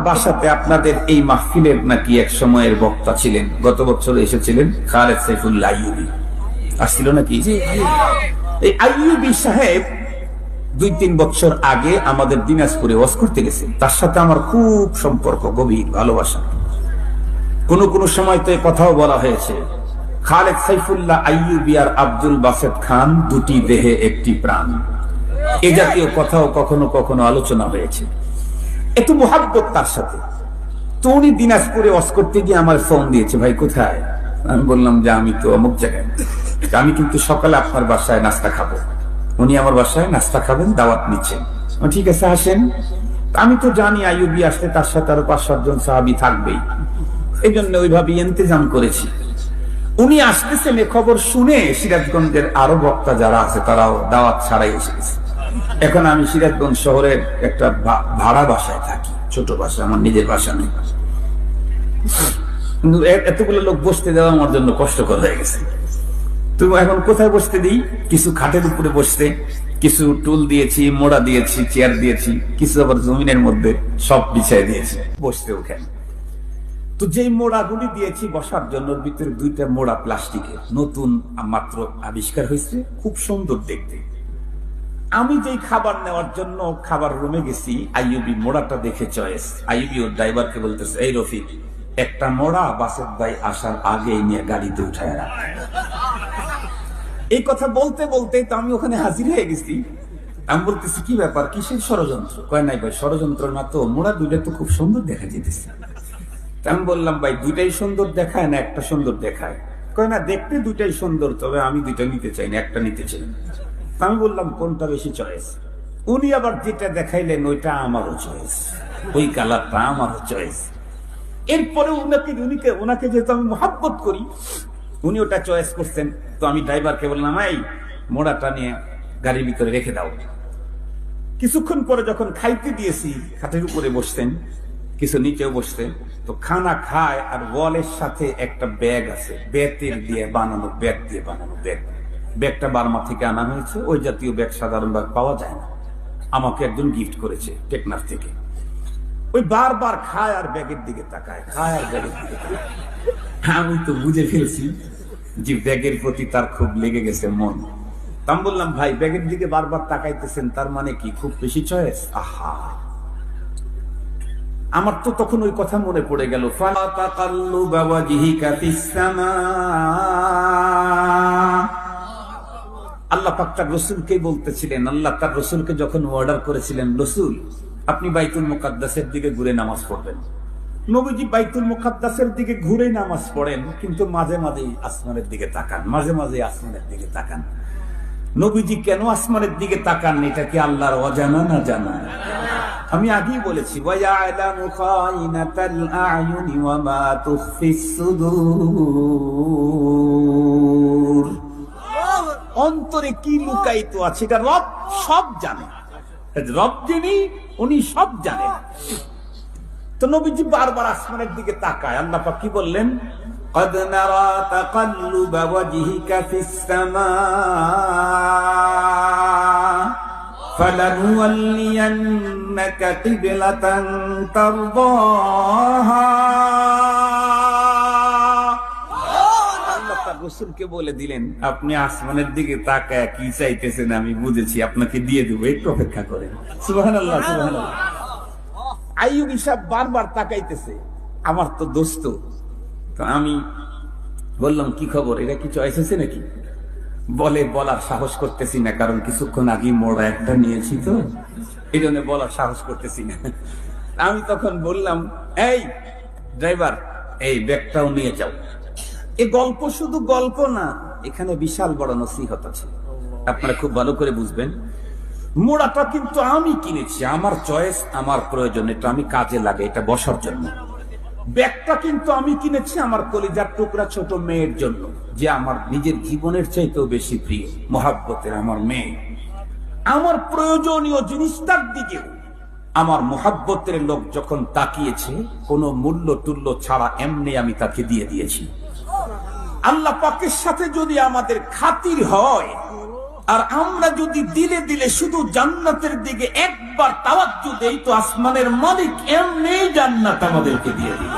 বাসাতে আপনাদের এই মাহফিলের নাকি এক সময়ের বক্তা ছিলেন, গত বছর এসেছিলেন খালেদ সাইফুল্লাহ আইয়ুবী, আসছিল নাকি? এই আইয়ুবী সাহেব 2-3 বছর আগে আমাদের দিনাজপুরে ওয়াজ করতে গেছে। তার সাথে আমার খুব সম্পর্ক, গভীর ভালোবাসা। কোন সময় তো এই কথাও বলা হয়েছে, খালেদ সাইফুল্লাহ আইয়ুবী আর আব্দুল বাসেত খান দুটি দেহে একটি প্রাণ। এ জাতীয় কথাও কখনো কখনো আলোচনা হয়েছে। এত মোহাব্বত তার সাথে। তো উনি দিনাজপুরে ওয়াজ করতে গিয়ে আমার ফোন দিয়েছে, ভাই কোথায়? আমি বললাম যে আমি তো অমুক জায়গায়, আমি কিন্তু সকালে আপনার বাসায় নাস্তা খাবো। উনি আমার বাসায় নাস্তা খাবেন, দাওয়াত নিচ্ছেন। ঠিক আছে আসেন। আমি তো জানি আইয়ুবী আসলে তার সাথে আরো 5-7 জন সাহাবী থাকবেই, এই জন্য ওইভাবে ইন্তজাম করেছি। উনি আসতেছেন এ খবর শুনে সিরাজগঞ্জের আরো বক্তা যারা আছে তারাও দাওয়াত ছাড়াই এসে গেছে। এখন আমি সিরাজগঞ্জ শহরের একটা ভাড়া বাসায় থাকি, ছোট বাসা, আমার নিজের বাসা নেই। কিন্তু এতগুলো লোক বসতে দেওয়া আমার জন্য কষ্টকর হয়ে গেছে। তুমি এখন কোথায় বসতে দিই? কিছু খাটের উপরে বসতে, কিছু টুল দিয়েছি, মোড়া দিয়েছি, চেয়ার দিয়েছি, কিছু আবার জমিনের মধ্যে সব বিছাই দিয়েছি বসতে ওখানে। তো যেই মোড়াগুলি দিয়েছি বসার জন্য, ভিতরে 2টা মোড়া প্লাস্টিকের, নতুন মাত্র আবিষ্কার হয়েছে, খুব সুন্দর দেখতে। আমি যেই খাবার নেওয়ার জন্য খাবার রুমে গেছি, আইয়ুবী মোড়াটা দেখে চয়েস। আইয়ুবী ওর ড্রাইভারকে বলতেছে, এই রফিক, একটা মোড়া বাসের ভাই আসার আগে নিয়ে গাড়িতে উঠায় রাখ। এই কথা বলতে বলতে তো আমি ওখানে হাজির হয়ে গেছি। আমি বলতেছি, কি ব্যাপার, কিসের ষড়যন্ত্র? কয় নাই ভাই, ষড়যন্ত্র না তো, মোড়া 2টা তো খুব সুন্দর দেখা যেতেছে। আমি বললাম, ভাই 2টাই সুন্দর দেখায় না একটা সুন্দর দেখায়? কয় না, দেখতে 2টাই সুন্দর, তবে আমি 2টা নিতে চাই না, একটা নিতে চাই। আমি বললাম, কোনটা বেশি চয়েস? উনি আবার যেটা দেখাইলেন ওইটা আমারও চয়েস, ওই কালারটা আমারও চয়েস। এরপরে ওনাকে যেহেতু আমি মহাব্বত করি, উনি ওটা চয়েস করছেন। তো আমি ড্রাইভারকে বললাম, এই মোড়াটা নিয়ে গাড়ির ভিতরে রেখে দাও। কিছুক্ষণ পরে যখন খাইতে দিয়েছি, খাটের উপরে বসতেন, কিছু নিচেও বসতেন। তো খানা খায় আর ওয়ালের সাথে একটা ব্যাগ আছে, বেতের দিয়ে বানানো, ব্যাগ দিয়ে বানানো ব্যাগ। ব্যাগটা বার্মা থেকে আনা হয়েছে, ওই জাতীয় ব্যাগ সাধারণভাবে পাওয়া যায় না। আমাকে একজন গিফট করেছে টেকনাফ থেকে। ওই বারবার খায় আর ব্যাগের দিকে তাকায়, খায় আর ব্যাগের দিকে তাকায়। আমি তো বুঝে ফেলছি যে ব্যাগের প্রতি তার খুব লেগে গেছে মন। আমি বললাম, ভাই ব্যাগের দিকে বারবার তাকাইতেছেন, তার মানে কি খুব বেশি চয়েস? আহা, আমার তো তখন ওই কথা মনে পড়ে গেল, আল্লাহ পাক তার রসুলকে বলতেছিলেন, আল্লাহ তার রসুলকে যখন অর্ডার করেছিলেন, রসুল আপনি বাইতুল মুকাদ্দাসের দিকে ঘুরে নামাজ পড়বেন। নবীজি বাইতুল মুকাদ্দাসের দিকে ঘুরে নামাজ পড়েন, কিন্তু মাঝে মাঝে আসমানের দিকে তাকান, মাঝে মাঝে আসমানের দিকে তাকান। নবীজি কেন আসমানের দিকে তাকান? এটা কি আল্লাহর অজানা না জানা? আমি আগেই বলেছি, ওয়ায়ালামু খাইনাতাল আ'য়ুনি ওয়া মা তুখফিস সুদূর। অন্তরে কি লুকায়িত আছে এটা রব সব জানে। রব যিনি, উনি সব জানেন। তো নবীজি বারবার আসমানের দিকে তাকায়। আল্লাহ পাক কি বললেন? قد نرى تقلب وجهك في السماء فلنولينك قبلة ترضاها। আল্লাহ তার রাসূলকে বলে দিলেন, আপনি আসমানের দিকে তাকায় কি চাইতেছেন আমি বুঝেছি, আপনাকে দিয়ে দেবো, একটু অপেক্ষা করেন। সুবহানাল্লাহ, সুবহানাল্লাহ। আইয়ুবী সাহেব বারবার তাকাইতেছে, আমার তো দোস্ত। তো আমি বললাম, কি খবর, এটা কি চয়েস হয়েছে নাকি? বলে, বলার সাহস করতেছি না, কারণ কিছুক্ষণ আগে মোড়া একটা নিয়েছি, তো এই জন্য বলার সাহস করতেছি না। আমি তখন বললাম, এই ড্রাইভার, এই ব্যাগটাও নিয়ে যাও। এই গল্প শুধু গল্প না, এখানে বিশাল বড় নসিহত আছে, আপনারা খুব ভালো করে বুঝবেন। মোড়াটা কিন্তু আমি কিনেছি, আমার চয়েস, আমার প্রয়োজন, এটা আমি কাজে লাগে, এটা বসার জন্য। ব্যাগটা কিন্তু আমি কিনেছি আমার কলিজার টুকরা ছোট মেয়ের জন্য, যে আমার নিজের জীবনের চাইতেও বেশি প্রিয়, মহাব্বতের আমার মেয়ে। আমার প্রয়োজনীয় জিনিসটার দিকে আমার মহাব্বতের লোক যখন তাকিয়েছে, কোনো মূল্য টুল্য ছাড়া এমনি আমি তাকে দিয়ে দিয়েছি। আল্লাহ পাকের সাথে যদি আমাদের খাতির হয়, আর আমরা যদি দিলে দিলে শুধু জান্নাতের দিকে একবার তাওয়াজ্জু দেই, তো আসমানের মালিক এমনি জান্নাত আমাদেরকে দিয়ে দিবে।